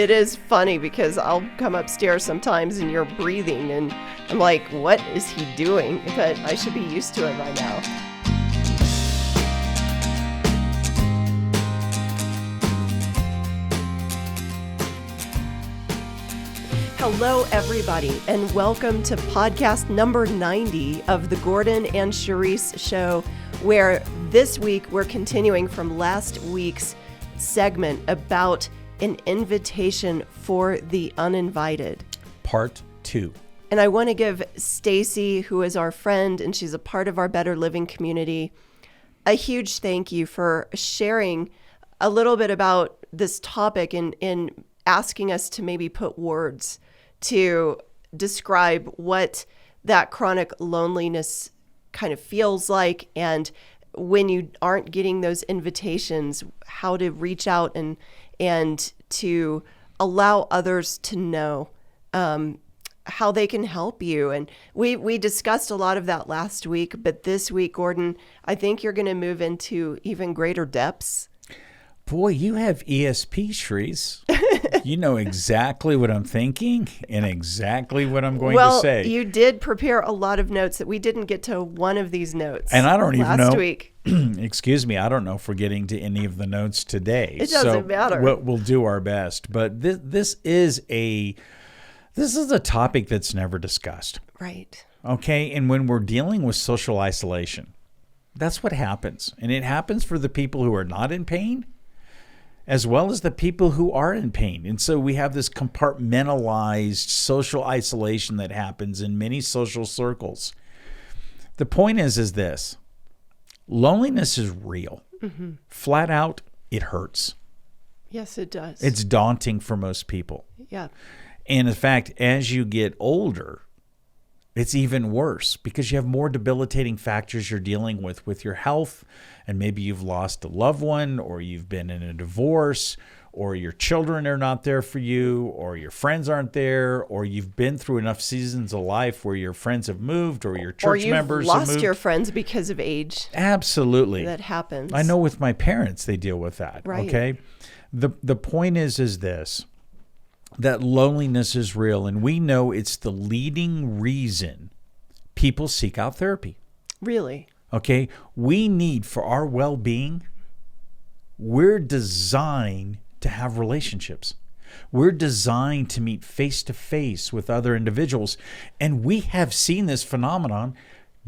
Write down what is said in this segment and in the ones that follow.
It is funny because I'll come upstairs sometimes and you're breathing and I'm like, what is he doing? But I should be used to it by now. Hello, everybody, and welcome to podcast number 90 of the Gordon and Cherise show, where this week we're continuing from last week's segment about an invitation for the uninvited. Part 2. And I want to give Stacy, who is our friend and she's a part of our Better Living community, a huge thank you for sharing a little bit about this topic and asking us to maybe put words to describe what that chronic loneliness kind of feels like, and when you aren't getting those invitations, how to reach out and to allow others to know how they can help you. And we discussed a lot of that last week, but this week, Gordon, I think you're going to move into even greater depths. Boy, you have ESP, Cherise. You know exactly what I'm thinking and exactly what I'm going to say. Well, you did prepare a lot of notes that we didn't get to one of these notes. And I don't even know. Last week. Excuse me, I don't know if we're getting to any of the notes today. It doesn't matter. We'll do our best. But this is a topic that's never discussed. Right. Okay, and when we're dealing with social isolation, that's what happens. And it happens for the people who are not in pain, as well as the people who are in pain. And so we have this compartmentalized social isolation that happens in many social circles. The point is this: loneliness is real. Mm-hmm. Flat out, it hurts. Yes, it does. It's daunting for most people. Yeah. And in fact, as you get older, it's even worse because you have more debilitating factors you're dealing with your health, and maybe you've lost a loved one, or you've been in a divorce, or your children are not there for you, or your friends aren't there, or you've been through enough seasons of life where your friends have moved, or your church members have moved. Or you've lost your friends because of age. Absolutely. That happens. I know with my parents, they deal with that. Right. Okay. The point is this: that loneliness is real, and we know it's the leading reason people seek out therapy. Really? Okay? We need, for our well-being, we're designed to have relationships. We're designed to meet face-to-face with other individuals, and we have seen this phenomenon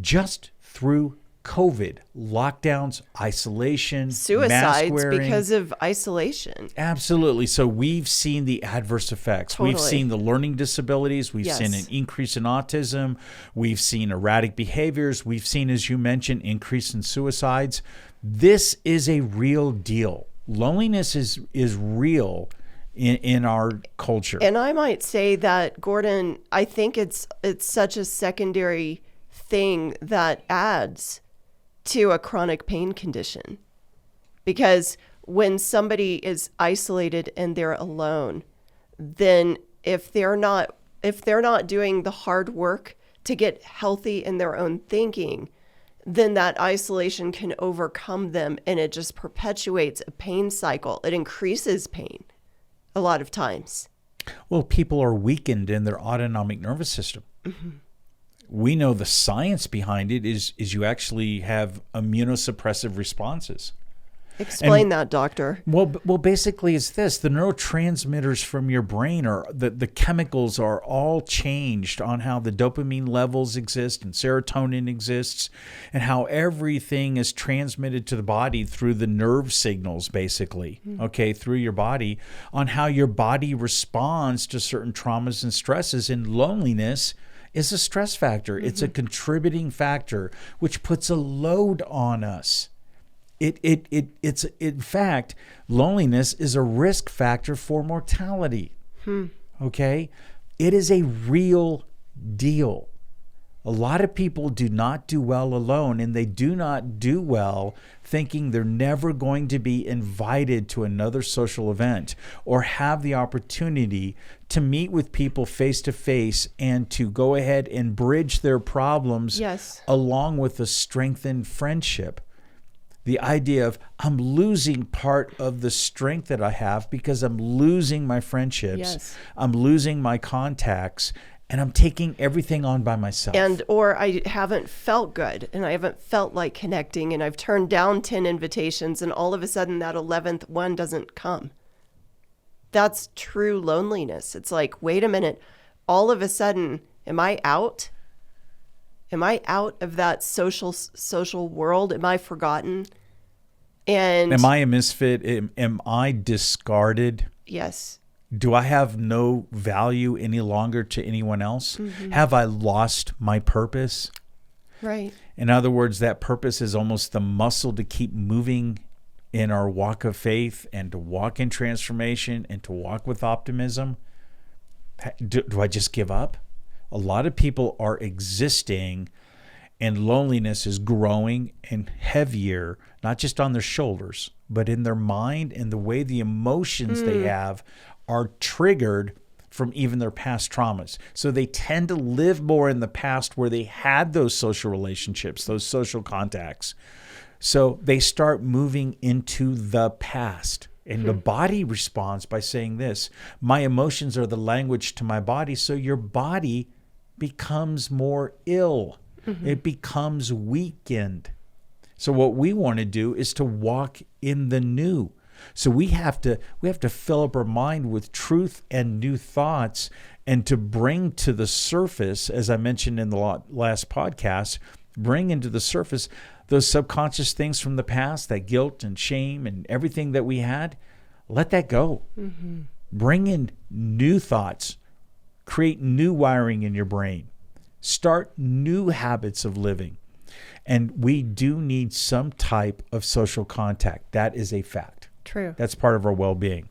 just through COVID, lockdowns, isolation, suicides mask wearing. Because of isolation. Absolutely. So we've seen the adverse effects. Totally. We've seen the learning disabilities. We've seen an increase in autism. We've seen erratic behaviors. We've seen, as you mentioned, increase in suicides. This is a real deal. Loneliness is real in our culture. And I might say that, Gordon, I think it's such a secondary thing that adds to a chronic pain condition, because when somebody is isolated and they're alone, then if they're not doing the hard work to get healthy in their own thinking, then that isolation can overcome them, and it just perpetuates a pain cycle. It increases pain a lot of times. Well, people are weakened in their autonomic nervous system. Mm-hmm. We know the science behind it is you actually have immunosuppressive responses. Explain that, doctor. Well, basically it's this: the neurotransmitters from your brain are the chemicals are all changed on how the dopamine levels exist and serotonin exists, and how everything is transmitted to the body through the nerve signals, basically, okay, through your body, on how your body responds to certain traumas and stresses. And loneliness is a stress factor. Mm-hmm. It's a contributing factor, which puts a load on us. It's in fact, loneliness is a risk factor for mortality. Okay? It is a real deal. A lot of people do not do well alone, and they do not do well thinking they're never going to be invited to another social event or have the opportunity to meet with people face to face and to go ahead and bridge their problems along with a strengthened friendship. The idea of I'm losing part of the strength that I have because I'm losing my friendships. Yes. I'm losing my contacts, and I'm taking everything on by myself. Or I haven't felt good and I haven't felt like connecting, and I've turned down 10 invitations, and all of a sudden that 11th one doesn't come. That's true loneliness. It's like, wait a minute, all of a sudden, am I out? Am I out of that social world? Am I forgotten? And am I a misfit? Am I discarded? yes. Do I have no value any longer to anyone else? Mm-hmm. Have I lost my purpose? Right. In other words, that purpose is almost the muscle to keep moving in our walk of faith and to walk in transformation and to walk with optimism. Do I just give up? A lot of people are existing and loneliness is growing and heavier, not just on their shoulders, but in their mind, and the way the emotions they have are triggered from even their past traumas. So they tend to live more in the past where they had those social relationships, those social contacts. So they start moving into the past. And the body responds by saying this: my emotions are the language to my body. So your body becomes more ill. It becomes weakened. So what we want to do is to walk in the new. So we have to fill up our mind with truth and new thoughts, and to bring to the surface, as I mentioned in the last podcast, bring into the surface those subconscious things from the past, that guilt and shame and everything that we had. Let that go. Bring in new thoughts. Create new wiring in your brain. Start new habits of living. And we do need some type of social contact. That is a fact. True. That's part of our well-being.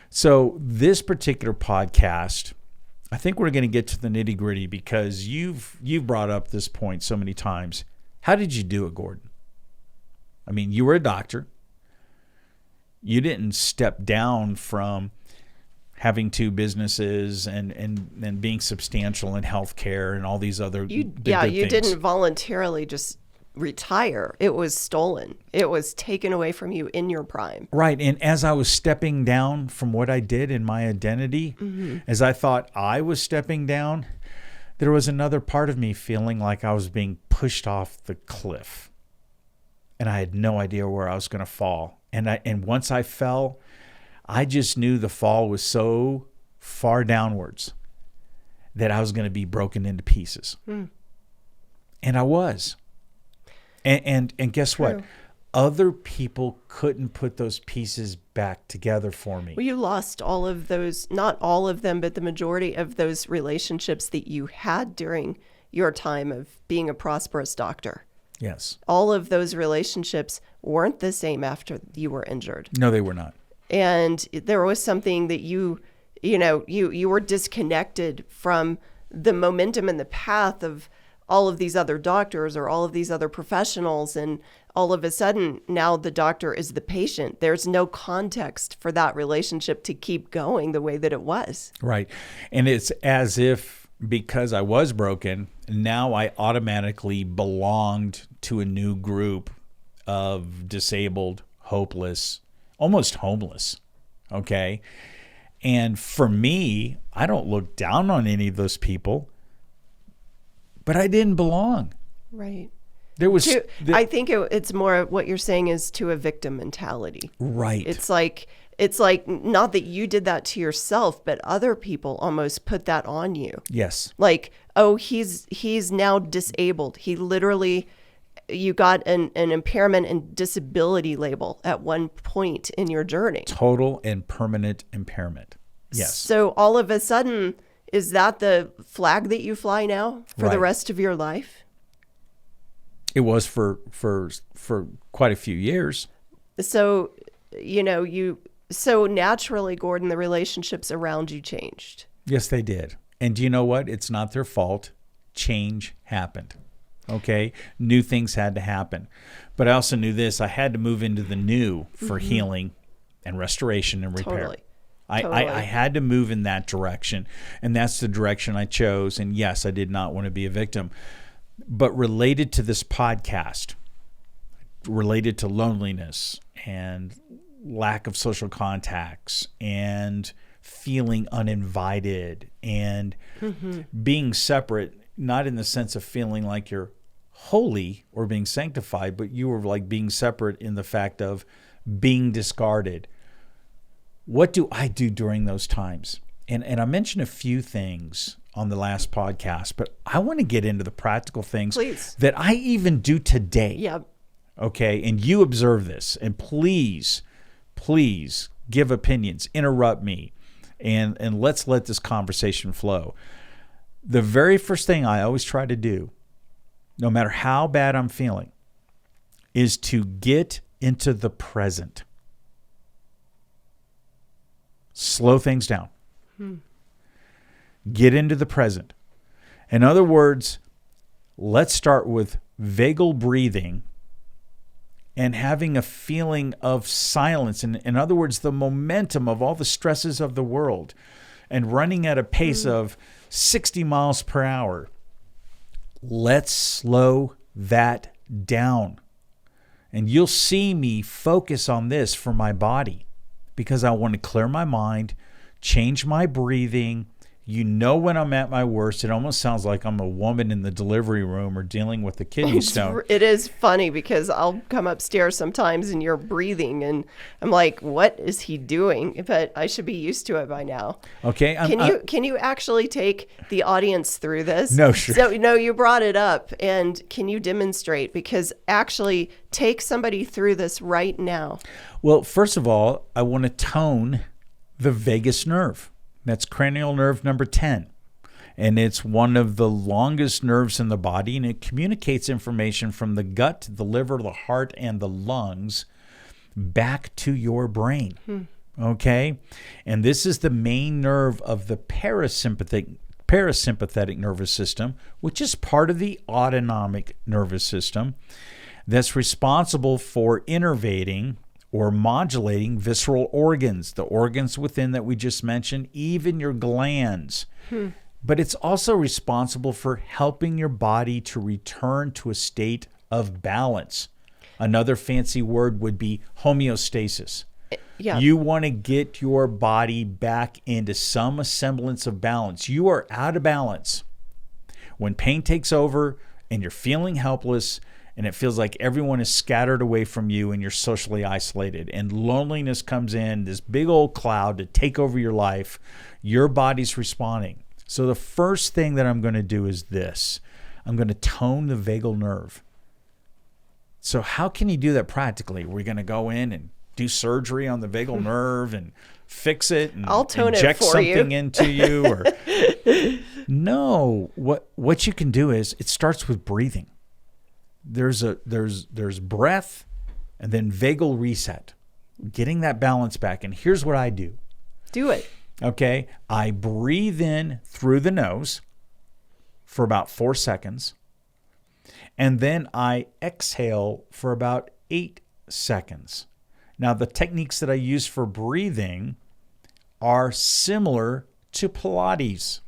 So this particular podcast, I think we're going to get to the nitty-gritty, because you've brought up this point so many times. How did you do it, Gordon? I mean, you were a doctor. You didn't step down from having two businesses and being substantial in healthcare and all these other big things. Didn't voluntarily just retire. It was stolen. It was taken away from you in your prime. Right. And as I was stepping down from what I did in my identity, as I thought I was stepping down, there was another part of me feeling like I was being pushed off the cliff. And I had no idea where I was going to fall. And once I fell, I just knew the fall was so far downwards that I was going to be broken into pieces. And I was. And guess True. what? Other people couldn't put those pieces back together for me. Well, you lost all of those, not all of them, but the majority of those relationships that you had during your time of being a prosperous doctor. Yes. All of those relationships weren't the same after you were injured. No, they were not. And there was something that you were disconnected from the momentum and the path of all of these other doctors or all of these other professionals. And all of a sudden, now the doctor is the patient. There's no context for that relationship to keep going the way that it was. Right. And it's as if, because I was broken, now I automatically belonged to a new group of disabled, hopeless, almost homeless. Okay. And for me, I don't look down on any of those people, but I didn't belong. Right. There was, I think it's more what you're saying is to a victim mentality. right. It's like not that you did that to yourself, but other people almost put that on you. Yes. Like, oh, he's now disabled. He literally, you got an impairment and disability label at one point in your journey. Total and permanent impairment. Yes. So all of a sudden, is that the flag that you fly now for the Right. rest of your life? It was for quite a few years. So, so naturally, Gordon, the relationships around you changed. Yes, they did. And do you know what? It's not their fault. Change happened. Okay? New things had to happen. But I also knew this. I had to move into the new for healing and restoration and repair. Totally. I had to move in that direction. And that's the direction I chose. And yes, I did not want to be a victim. But related to this podcast, related to loneliness and lack of social contacts and feeling uninvited and being separate, not in the sense of feeling like you're holy or being sanctified, but you were like being separate in the fact of being discarded. What do I do during those times? And I mentioned a few things on the last podcast, but I want to get into the practical things that I even do today. Yep. Okay. And you observe this, and please give opinions, interrupt me, and let's let this conversation flow. The very first thing I always try to do, no matter how bad I'm feeling, is to get into the present. Slow things down. Get into the present. In other words, let's start with vagal breathing and having a feeling of silence. In other words, the momentum of all the stresses of the world and running at a pace of 60 miles per hour. Let's slow that down. And you'll see me focus on this for my body because I want to clear my mind, change my breathing. You know, when I'm at my worst, it almost sounds like I'm a woman in the delivery room or dealing with a kidney stone. It is funny because I'll come upstairs sometimes and you're breathing and I'm like, what is he doing? But I should be used to it by now. Okay. Can you actually take the audience through this? No, sure. So, no, you brought it up, and can you demonstrate? Because actually take somebody through this right now. Well, first of all, I want to tone the vagus nerve. That's cranial nerve number 10. And it's one of the longest nerves in the body, and it communicates information from the gut, the liver, the heart, and the lungs back to your brain. Okay? And this is the main nerve of the parasympathetic nervous system, which is part of the autonomic nervous system, that's responsible for innervating or modulating visceral organs, the organs within that we just mentioned, even your glands. But it's also responsible for helping your body to return to a state of balance. Another fancy word would be homeostasis. Yeah. You want to get your body back into some semblance of balance. You are out of balance when pain takes over and you're feeling helpless, and it feels like everyone is scattered away from you and you're socially isolated. And loneliness comes in, this big old cloud to take over your life. Your body's responding. So the first thing that I'm going to do is this. I'm going to tone the vagal nerve. So how can you do that practically? We're going to go in and do surgery on the vagal nerve and fix it and I'll tone inject it for something you. into you. Or no, what you can do is it starts with breathing. There's breath and then vagal reset, getting that balance back. And here's what I do. Do it. Okay. I breathe in through the nose for about 4 seconds. And then I exhale for about 8 seconds. Now, the techniques that I use for breathing are similar to Pilates.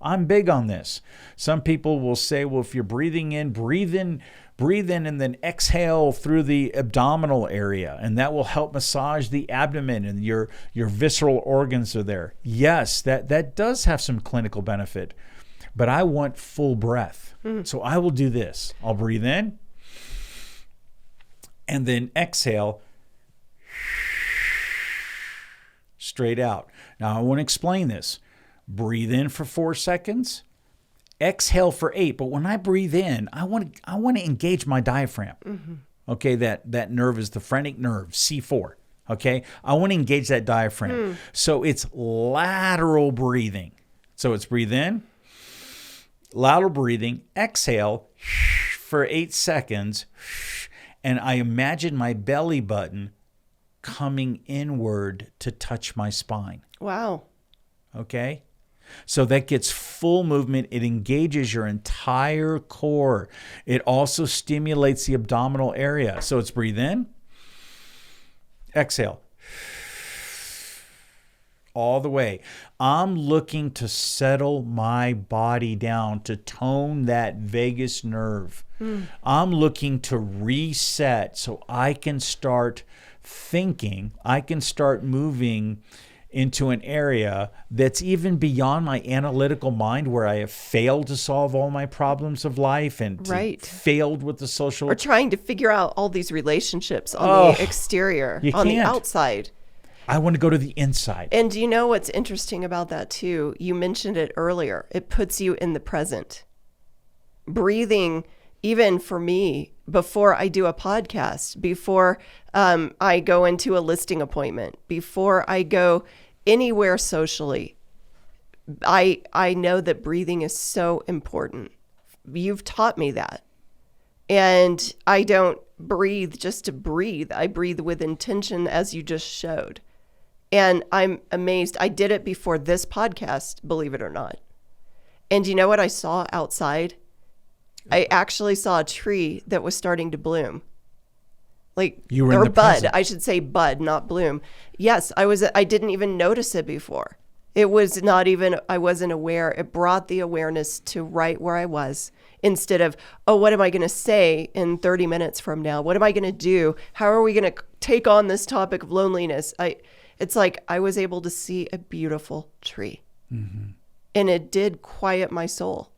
I'm big on this. Some people will say, well, if you're breathing in, breathe in and then exhale through the abdominal area, and that will help massage the abdomen and your visceral organs are there. Yes, that does have some clinical benefit, but I want full breath. So I will do this. I'll breathe in and then exhale straight out. Now I want to explain this. Breathe in for 4 seconds, exhale for 8. But when I breathe in, I want to engage my diaphragm. Okay, that nerve is the phrenic nerve, C4. Okay, I want to engage that diaphragm. So it's lateral breathing. So it's breathe in, lateral breathing, exhale for 8 seconds, and I imagine my belly button coming inward to touch my spine. Wow. Okay? So that gets full movement. It engages your entire core. It also stimulates the abdominal area. So it's breathe in, exhale. all the way. I'm looking to settle my body down, to tone that vagus nerve. I'm looking to reset so I can start thinking, I can start moving into an area that's even beyond my analytical mind, where I have failed to solve all my problems of life and failed with the social. Or trying to figure out all these relationships on the exterior, on the outside. I want to go to the inside. And do you know what's interesting about that too? You mentioned it earlier. It puts you in the present. Breathing, even for me, before I do a podcast, before I go into a listing appointment, before I go anywhere socially, I know that breathing is so important. You've taught me that. And I don't breathe just to breathe. I breathe with intention, as you just showed. And I'm amazed. I did it before this podcast, believe it or not. And you know what I saw outside? I actually saw a tree that was starting to bloom. Like, you were in or the bud. present. I should say bud, not bloom. Yes, I didn't even notice it before. It was not even, I wasn't aware. It brought the awareness to right where I was, instead of, oh, what am I going to say in 30 minutes from now? What am I going to do? How are we going to take on this topic of loneliness? It's like I was able to see a beautiful tree. Mm-hmm. And it did quiet my soul.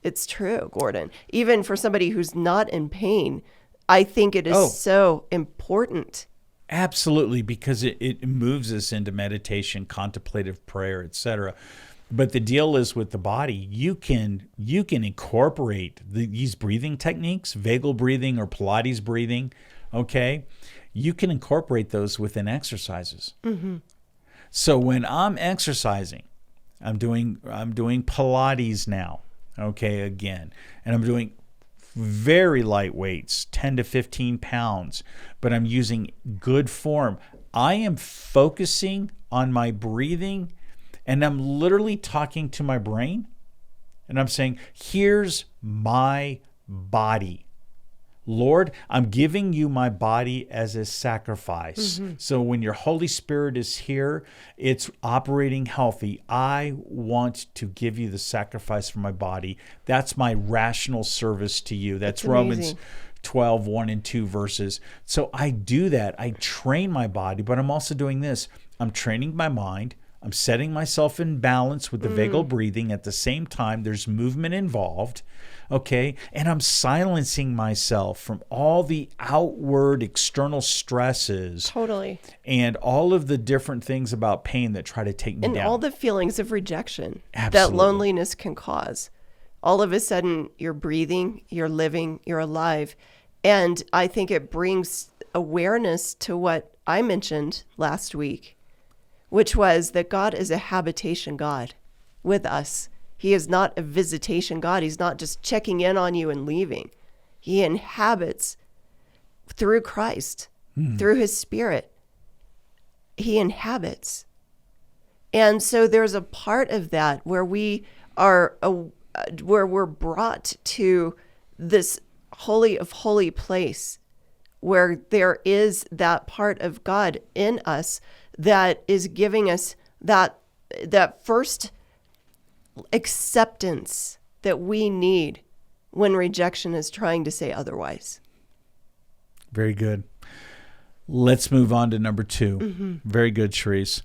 It's true, Gordon. Even for somebody who's not in pain, I think it is so important. Absolutely, because it moves us into meditation, contemplative prayer, etc. But the deal is with the body, you can incorporate these breathing techniques, vagal breathing or Pilates breathing, okay? You can incorporate those within exercises. Mm-hmm. So when I'm exercising, I'm doing Pilates now, okay, again, and I'm doing very light weights, 10 to 15 pounds, but I'm using good form. I am focusing on my breathing, and I'm literally talking to my brain, and I'm saying, here's my body. Lord, I'm giving you my body as a sacrifice. Mm-hmm. So when your Holy Spirit is here, it's operating healthy. I want to give you the sacrifice for my body. That's my rational service to you. That's Romans 12, 1 and 2 verses. So I do that. I train my body, but I'm also doing this. I'm training my mind. I'm setting myself in balance with the vagal breathing. At the same time, there's movement involved. Okay, and I'm silencing myself from all the outward external stresses. Totally. And all of the different things about pain that try to take me down. And all the feelings of rejection Absolutely. that loneliness can cause. All of a sudden, you're breathing, you're living, you're alive. And I think it brings awareness to what I mentioned last week, which was that God is a habitation God with us. He is not a visitation God. He's not just checking in on you and leaving. He inhabits through Christ, through his Spirit. He inhabits. And so there's a part of that where we are, where we're brought to this holy of holy place, where there is that part of God in us that is giving us that first acceptance that we need when rejection is trying to say otherwise. Very good. Let's move on to number 2. Mm-hmm. Very good, Cherise.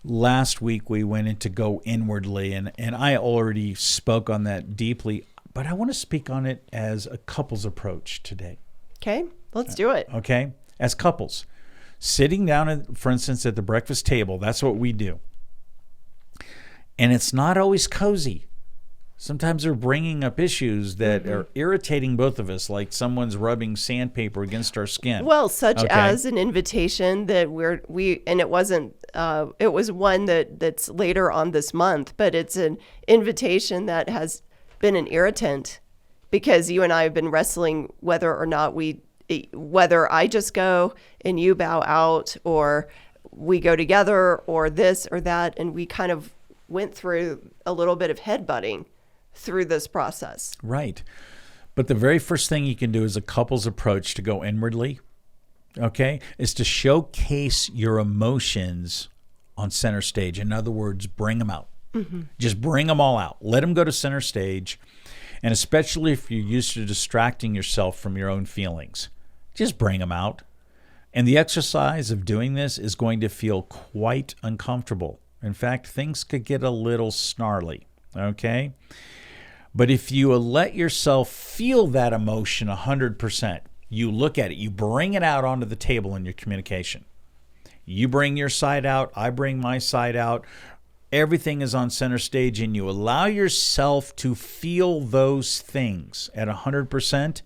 Last week we went into go inwardly, and I already spoke on that deeply, but I want to speak on it as a couple's approach today. Okay, let's do it. Okay, as couples. Sitting down, for instance, at the breakfast table, that's what we do. And it's not always cozy. Sometimes they're bringing up issues that are irritating both of us, like someone's rubbing sandpaper against our skin. Well, such as an invitation that and it wasn't, it was one that's later on this month, but it's an invitation that has been an irritant because you and I have been wrestling whether or not whether I just go and you bow out, or we go together, or this or that, and we kind of went through a little bit of headbutting through this process. Right. But the very first thing you can do as a couple's approach to go inwardly, okay, is to showcase your emotions on center stage. In other words, bring them out. Just bring them all out. Let them go to center stage. And especially if you're used to distracting yourself from your own feelings, just bring them out. And the exercise of doing this is going to feel quite uncomfortable. In fact, things could get a little snarly, okay? But if you let yourself feel that emotion 100%, you look at it, you bring it out onto the table in your communication. You bring your side out, I bring my side out. Everything is on center stage, and you allow yourself to feel those things at 100%.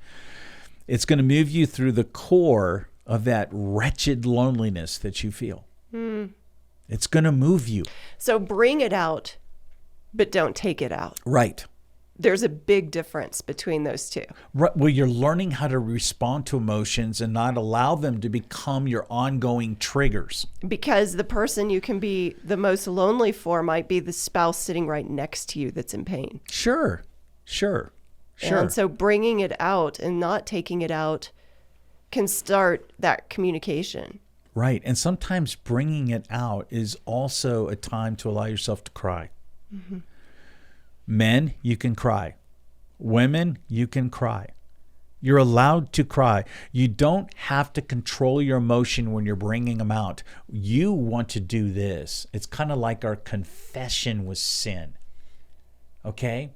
It's going to move you through the core of that wretched loneliness that you feel. It's going to move you. So bring it out, but don't take it out. Right. There's a big difference between those two. Right. Well, you're learning how to respond to emotions and not allow them to become your ongoing triggers. Because the person you can be the most lonely for might be the spouse sitting right next to you that's in pain. Sure. And so bringing it out and not taking it out can start that communication. Right. And sometimes bringing it out is also a time to allow yourself to cry. Men, you can cry. Women, you can cry. You're allowed to cry. You don't have to control your emotion when you're bringing them out. You want to do this. It's kind of like our confession with sin. Okay?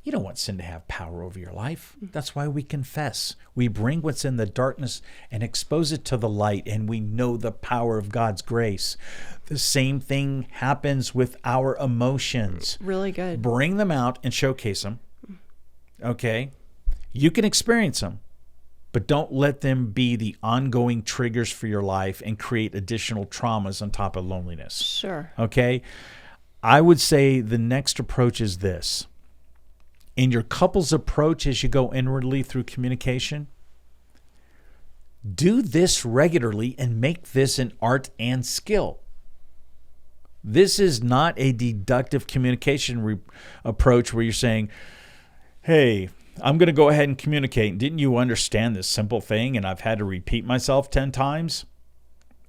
You don't want sin to have power over your life. That's why we confess. We bring what's in the darkness and expose it to the light, and we know the power of God's grace. The same thing happens with our emotions. Really good. Bring them out and showcase them. Okay? You can experience them, but don't let them be the ongoing triggers for your life and create additional traumas on top of loneliness. Sure. Okay? I would say the next approach is this. In your couple's approach as you go inwardly through communication, do this regularly and make this an art and skill. This is not a deductive communication approach where you're saying, hey, I'm going to go ahead and communicate. Didn't you understand this simple thing and I've had to repeat myself 10 times?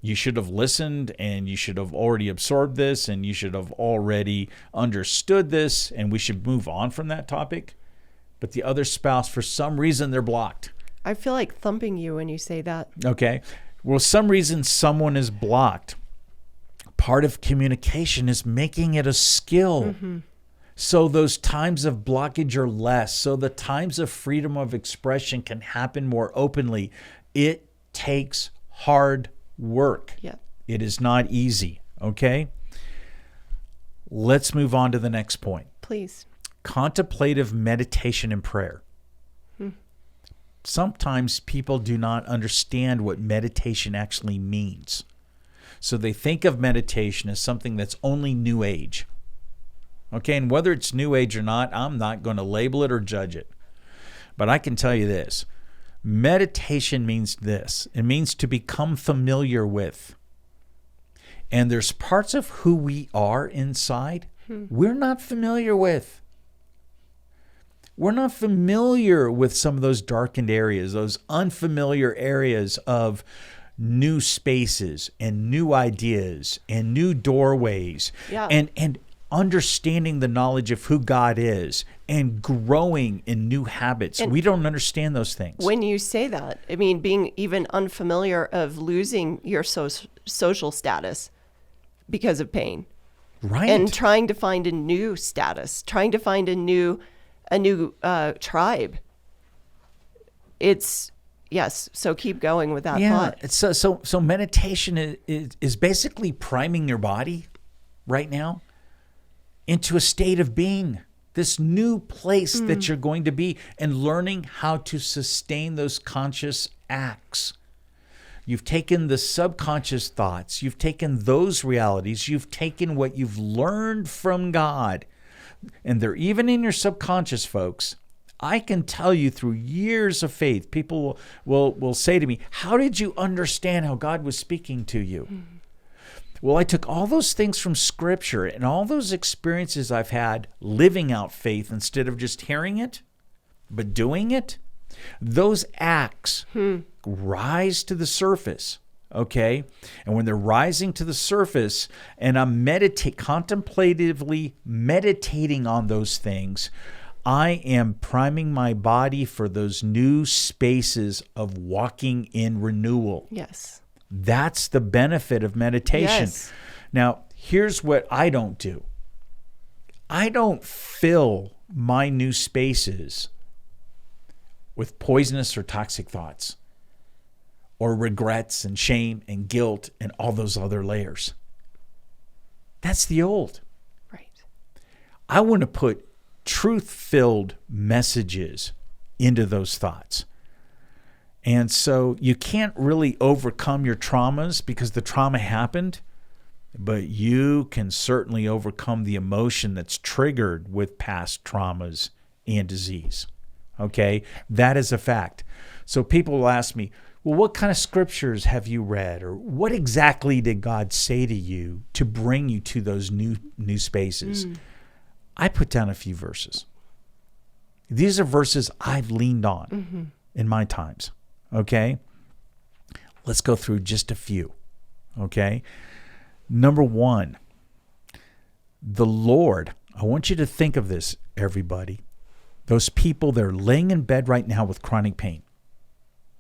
You should have listened, and you should have already absorbed this, and you should have already understood this, and we should move on from that topic. But the other spouse, for some reason, they're blocked. I feel like thumping you when you say that. Okay. Well, some reason someone is blocked. Part of communication is making it a skill. So those times of blockage are less. So the times of freedom of expression can happen more openly. It takes hard work. Yeah. It is not easy. Okay. Let's move on to the next point. Please. Contemplative meditation and prayer. Sometimes people do not understand what meditation actually means. So they think of meditation as something that's only New Age. Okay. And whether it's New Age or not, I'm not going to label it or judge it. But I can tell you this. Meditation means this. It means to become familiar with. And there's parts of who we are inside we're not familiar with. We're not familiar with some of those darkened areas, those unfamiliar areas of new spaces and new ideas and new doorways. Yeah. And understanding the knowledge of who God is and growing in new habits. And we don't understand those things. When you say that, I mean, being even unfamiliar of losing your social status because of pain. Right. And trying to find a new status, trying to find a new tribe. It's, yes, so keep going with that thought. So meditation is basically priming your body right now into a state of being, this new place that you're going to be, and learning how to sustain those conscious acts. You've taken the subconscious thoughts, you've taken those realities, you've taken what you've learned from God, and they're even in your subconscious, folks. I can tell you through years of faith, people will say to me, how did you understand how God was speaking to you? Well, I took all those things from Scripture and all those experiences I've had living out faith instead of just hearing it, but doing it. Those acts rise to the surface okay? And when they're rising to the surface and I'm contemplatively meditating on those things, I am priming my body for those new spaces of walking in renewal. Yes. That's the benefit of meditation. Yes. Now, here's what I don't do. I don't fill my new spaces with poisonous or toxic thoughts or regrets and shame and guilt and all those other layers. That's the old. Right. I want to put truth-filled messages into those thoughts. And so you can't really overcome your traumas because the trauma happened, but you can certainly overcome the emotion that's triggered with past traumas and disease. Okay? That is a fact. So people will ask me, well, what kind of scriptures have you read? Or what exactly did God say to you to bring you to those new spaces? I put down a few verses. These are verses I've leaned on in my times. Okay? Let's go through just a few. Okay? Number 1, the Lord, I want you to think of this, everybody. Those people that are laying in bed right now with chronic pain,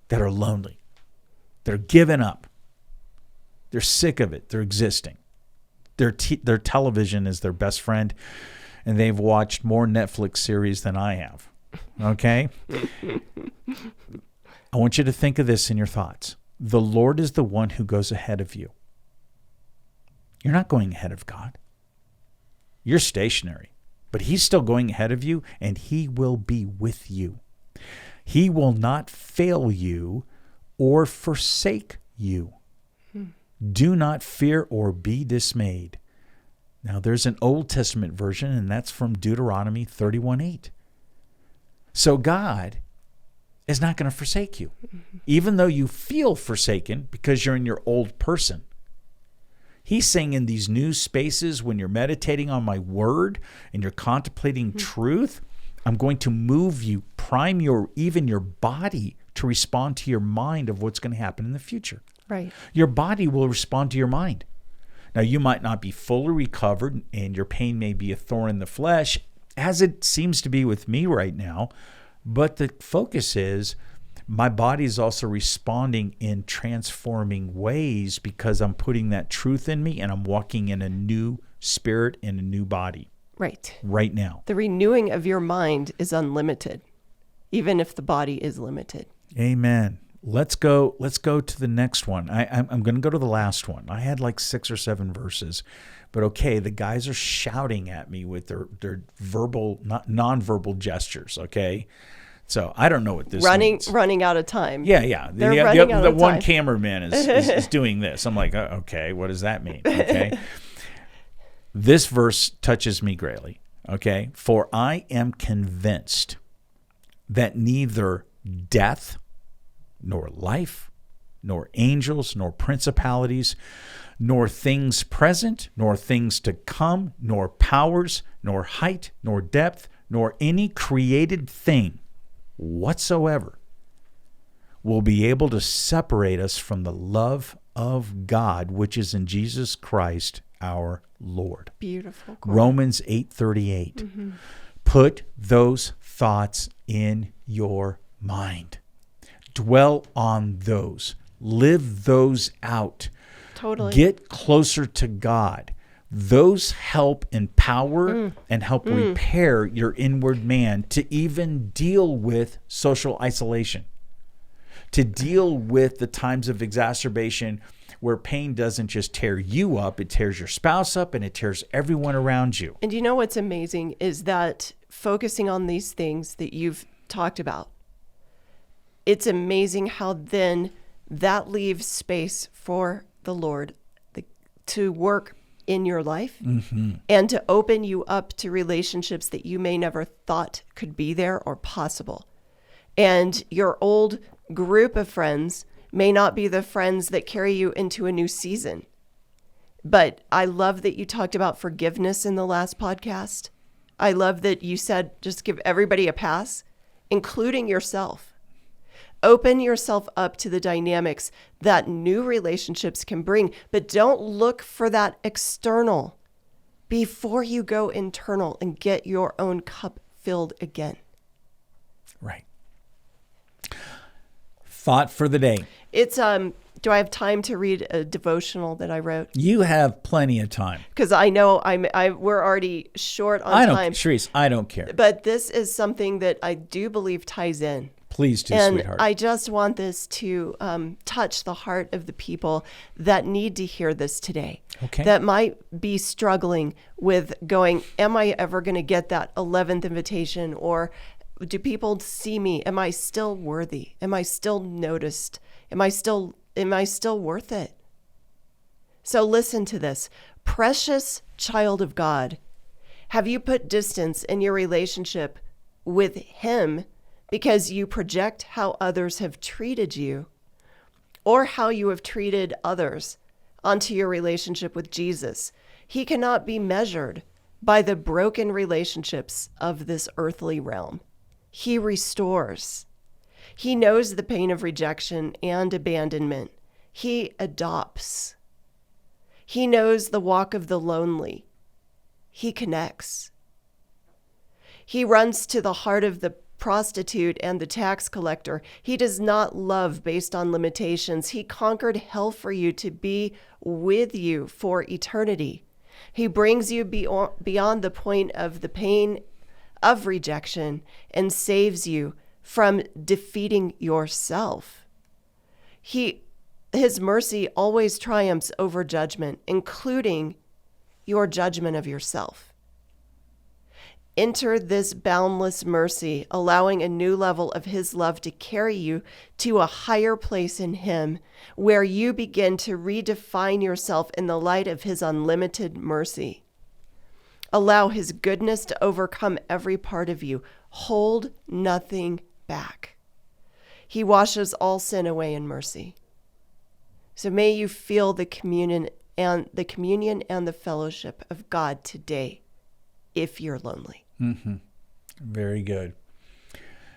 that are lonely, they're given up, they're sick of it, they're existing. Their television is their best friend, and they've watched more Netflix series than I have. Okay? I want you to think of this in your thoughts. The Lord is the one who goes ahead of you. You're not going ahead of God. You're stationary, but He's still going ahead of you, and He will be with you. He will not fail you or forsake you. Do not fear or be dismayed. Now, there's an Old Testament version, and that's from Deuteronomy 31:8. So God is not going to forsake you, even though you feel forsaken because you're in your old person. He's saying in these new spaces, when you're meditating on my word and you're contemplating truth, I'm going to move you, prime even your body to respond to your mind of what's going to happen in the future. Right. Your body will respond to your mind. Now, you might not be fully recovered and your pain may be a thorn in the flesh, as it seems to be with me right now, but the focus is my body is also responding in transforming ways because I'm putting that truth in me and I'm walking in a new spirit and a new body. Right now. The renewing of your mind is unlimited, even if the body is limited. Amen. Let's go to the next one. I'm going to go to the last one. I had like 6 or 7 verses, but okay, the guys are shouting at me with their verbal, non-verbal gestures, okay? So I don't know what this means. Running out of time. Yeah. They're running out of time. The one cameraman is doing this. I'm like, okay, what does that mean? Okay. This verse touches me greatly, okay? For I am convinced that neither death, nor life, nor angels, nor principalities, nor things present, nor things to come, nor powers, nor height, nor depth, nor any created thing whatsoever will be able to separate us from the love of God, which is in Jesus Christ our Lord. Beautiful. Romans 8:38. Put those thoughts in your mind. Dwell on those. Live those out. Totally. Get closer to God. Those help empower and help repair your inward man to even deal with social isolation, to deal with the times of exacerbation where pain doesn't just tear you up, it tears your spouse up and it tears everyone around you. And you know what's amazing is that focusing on these things that you've talked about, it's amazing how then that leaves space for the Lord to work in your life and to open you up to relationships that you may never thought could be there or possible. And your old group of friends may not be the friends that carry you into a new season. But I love that you talked about forgiveness in the last podcast. I love that you said just give everybody a pass, including yourself. Open yourself up to the dynamics that new relationships can bring, but don't look for that external before you go internal and get your own cup filled again. Right. Thought for the day. It's do I have time to read a devotional that I wrote? You have plenty of time. Because I know we're already short on time. Cherise, I don't care. But this is something that I do believe ties in. Please do, and sweetheart. I just want this to touch the heart of the people that need to hear this today. Okay. That might be struggling with going, am I ever going to get that 11th invitation? Or do people see me? Am I still worthy? Am I still noticed? Am I still worth it? So listen to this. Precious child of God, have you put distance in your relationship with Him because you project how others have treated you or how you have treated others onto your relationship with Jesus? He cannot be measured by the broken relationships of this earthly realm. He restores. He knows the pain of rejection and abandonment. He adopts. He knows the walk of the lonely. He connects. He runs to the heart of the prostitute and the tax collector. He does not love based on limitations. He conquered hell for you to be with you for eternity. He brings you beyond the point of the pain of rejection and saves you from defeating yourself. His mercy always triumphs over judgment, including your judgment of yourself. Enter this boundless mercy, allowing a new level of His love to carry you to a higher place in Him, where you begin to redefine yourself in the light of His unlimited mercy. Allow His goodness to overcome every part of you. Hold nothing back. He washes all sin away in mercy. So may you feel the communion and the fellowship of God today, if you're lonely. Mm-hmm. Very good.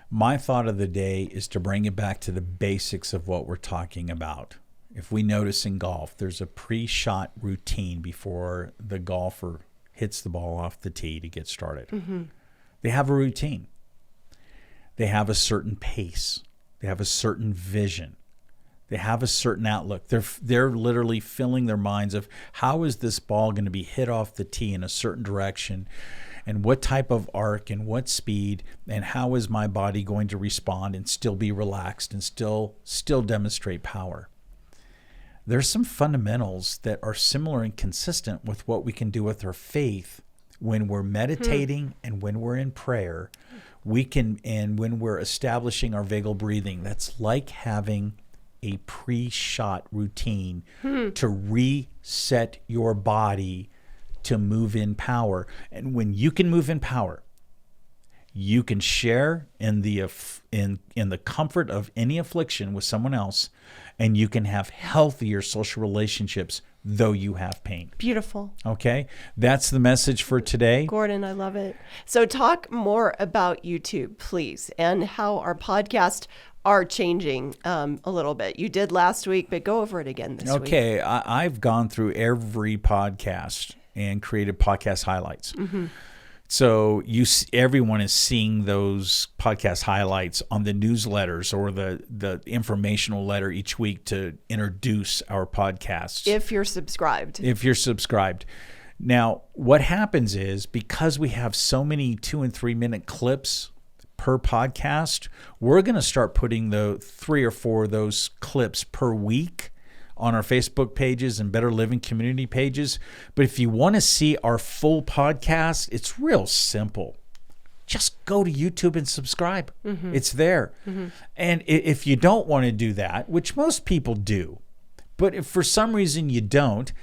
My thought of the day is to bring it back to the basics of what we're talking about. If we notice in golf, there's a pre-shot routine before the golfer hits the ball off the tee to get started. Mm-hmm. They have a routine. They have a certain pace. They have a certain vision. They have a certain outlook. They're literally filling their minds of how is this ball going to be hit off the tee in a certain direction, and what type of arc and what speed, and how is my body going to respond and still be relaxed and still demonstrate power. There's some fundamentals that are similar and consistent with what we can do with our faith when we're meditating and when we're in prayer. And when we're establishing our vagal breathing, that's like having a pre-shot routine to reset your body to move in power. And when you can move in power, you can share in the comfort of any affliction with someone else, and you can have healthier social relationships though you have pain. Beautiful. Okay? That's the message for today. Gordon, I love it. So talk more about YouTube, please, and how our podcast are changing a little bit. You did last week, but go over it again this week. Okay, I've gone through every podcast and created podcast highlights. Mm-hmm. So everyone is seeing those podcast highlights on the newsletters or the informational letter each week to introduce our podcasts. If you're subscribed. Now, what happens is because we have so many 2 and 3 minute clips per podcast, we're going to start putting the 3 or 4 of those clips per week on our Facebook pages and Better Living community pages. But if you want to see our full podcast, it's real simple. Just go to YouTube and subscribe. Mm-hmm. It's there. Mm-hmm. And if you don't want to do that, which most people do, but if for some reason you don't,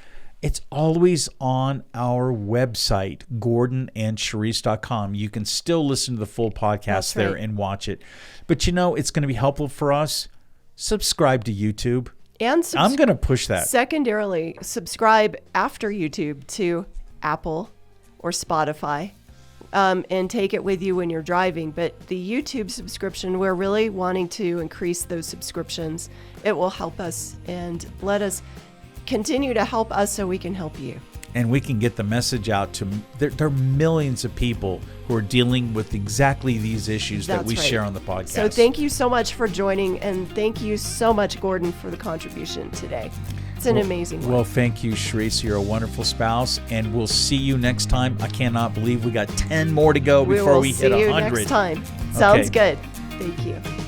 it's always on our website, gordonandcherise.com. You can still listen to the full podcast there and watch it. But it's going to be helpful for us. Subscribe to YouTube. And I'm going to push that. Secondarily, subscribe after YouTube to Apple or Spotify and take it with you when you're driving. But the YouTube subscription, we're really wanting to increase those subscriptions. It will help us and let us continue to help us so we can help you. And we can get the message out to, there are millions of people who are dealing with exactly these issues that we share on the podcast. So thank you so much for joining, and thank you so much, Gordon, for the contribution today. It's an amazing one. Well, thank you, Cherise. You're a wonderful spouse, and we'll see you next time. I cannot believe we got 10 more to go before we hit 100. We will see you next time. Sounds good. Thank you.